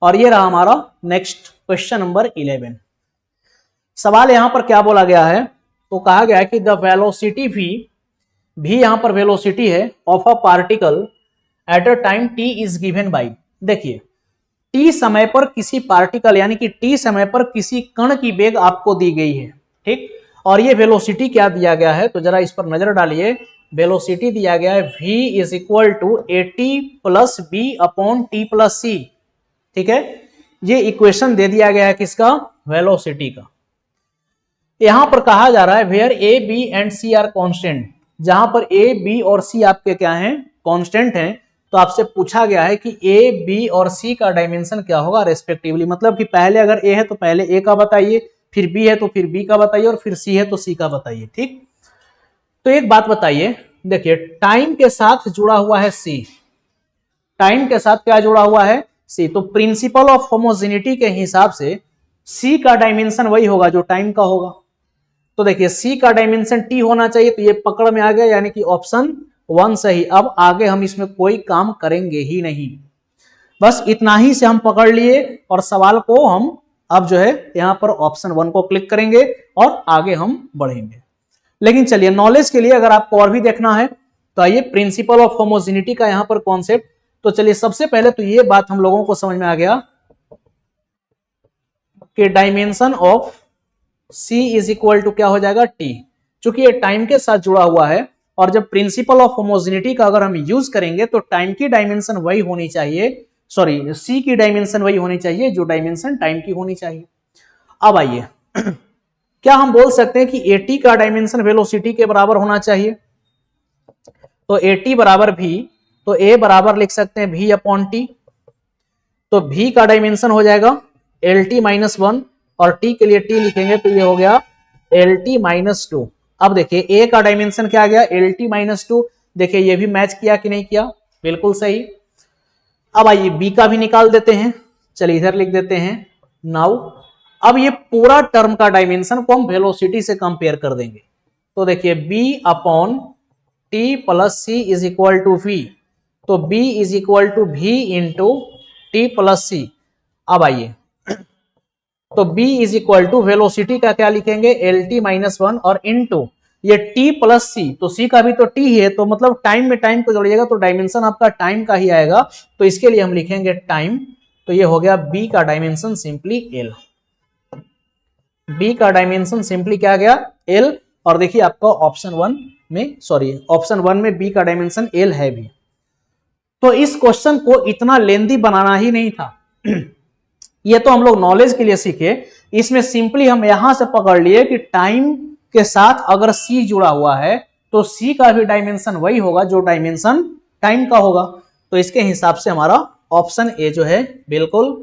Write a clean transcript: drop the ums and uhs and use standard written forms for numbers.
और ये रहा हमारा नेक्स्ट क्वेश्चन नंबर 11। सवाल यहां पर क्या बोला गया है, तो कहा गया है कि द वेलोसिटी भी यहां पर वेलोसिटी है of a particle at a time T is given by. देखिए टी समय पर किसी पार्टिकल यानी कि टी समय पर किसी कण की वेग आपको दी गई है, ठीक, और ये वेलोसिटी क्या दिया गया है, तो जरा इस पर नजर डालिए। वेलोसिटी दिया गया है v is equal to AT plus B upon T plus C, ठीक है। ये इक्वेशन दे दिया गया है किसका, वेलोसिटी का। यहां पर कहा जा रहा है where A B and C are constant, जहां पर ए बी और सी आपके क्या हैं, कांस्टेंट हैं। तो आपसे पूछा गया है कि ए बी और सी का डायमेंशन क्या होगा रेस्पेक्टिवली, मतलब कि पहले अगर ए है तो पहले ए का बताइए, फिर बी है तो फिर बी का बताइए, और फिर सी है तो सी का बताइए, ठीक। तो एक बात बताइए, देखिए टाइम के साथ जुड़ा हुआ है सी, टाइम के साथ क्या जुड़ा हुआ है, सी। तो प्रिंसिपल ऑफ होमोजेनिटी के हिसाब से सी का डायमेंशन वही होगा जो टाइम का होगा। तो देखिए सी का डायमेंशन टी होना चाहिए, तो ये पकड़ में आ गया, यानी कि ऑप्शन 1 सही। अब आगे हम इसमें कोई काम करेंगे ही नहीं, बस इतना ही से हम पकड़ लिए, और सवाल को हम अब जो है यहां पर ऑप्शन 1 को क्लिक करेंगे और आगे हम बढ़ेंगे। लेकिन चलिए नॉलेज के लिए अगर आपको और भी देखना है तो आइए प्रिंसिपल ऑफ होमोजेनिटी का यहां पर कॉन्सेप्ट। तो चलिए सबसे पहले तो ये बात हम लोगों को समझ में आ गया कि dimension of C is equal to क्या हो जाएगा, T। चूंकि ये टाइम के साथ जुड़ा हुआ है, और जब प्रिंसिपल ऑफ होमोजेनिटी का अगर हम यूज करेंगे तो टाइम की डायमेंशन वही होनी चाहिए, सॉरी C की डायमेंशन वही होनी चाहिए जो डायमेंशन टाइम की होनी चाहिए। अब आइए क्या हम बोल सकते हैं कि AT का डायमेंशन वेलोसिटी के बराबर होना चाहिए, तो AT बराबर V, तो A बराबर लिख सकते हैं V अपॉन T। तो V का डायमेंशन हो जाएगा LT माइनस 1, और T के लिए T लिखेंगे तो ये हो गया LT माइनस 2। अब देखिए A का डायमेंशन क्या आ गया, LT माइनस 2। देखिए ये भी मैच किया कि नहीं किया, बिल्कुल सही। अब आइए B का भी निकाल देते हैं, चलिए इधर लिख देते हैं नाउ। अब ये पूरा टर्म का डायमेंशन को हम वेलोसिटी से कंपेयर कर देंगे, तो देखिए B upon T plus C is equal to V, तो B is equal to V into T plus C. अब आइए तो B is equal to velocity का क्या लिखेंगे, LT माइनस 1, और इंटू ये T प्लस सी, तो C का भी तो T है, तो मतलब टाइम में टाइम को जोड़िएगा तो डायमेंशन आपका टाइम का ही आएगा, तो इसके लिए हम लिखेंगे टाइम। तो ये हो गया B का डायमेंशन सिंपली L, B का डायमेंशन सिंपली क्या गया, L। और देखिए आपका ऑप्शन 1 में, सॉरी ऑप्शन 1 में B का डायमेंशन L है भी। तो इस क्वेश्चन को इतना लेंदी बनाना ही नहीं था ये तो हम लोग नॉलेज के लिए सीखे। इसमें सिंपली हम यहां से पकड़ लिए कि टाइम के साथ अगर C जुड़ा हुआ है तो C का भी डायमेंशन वही होगा जो डायमेंशन टाइम का होगा। तो इसके हिसाब से हमारा ऑप्शन ए जो है बिल्कुल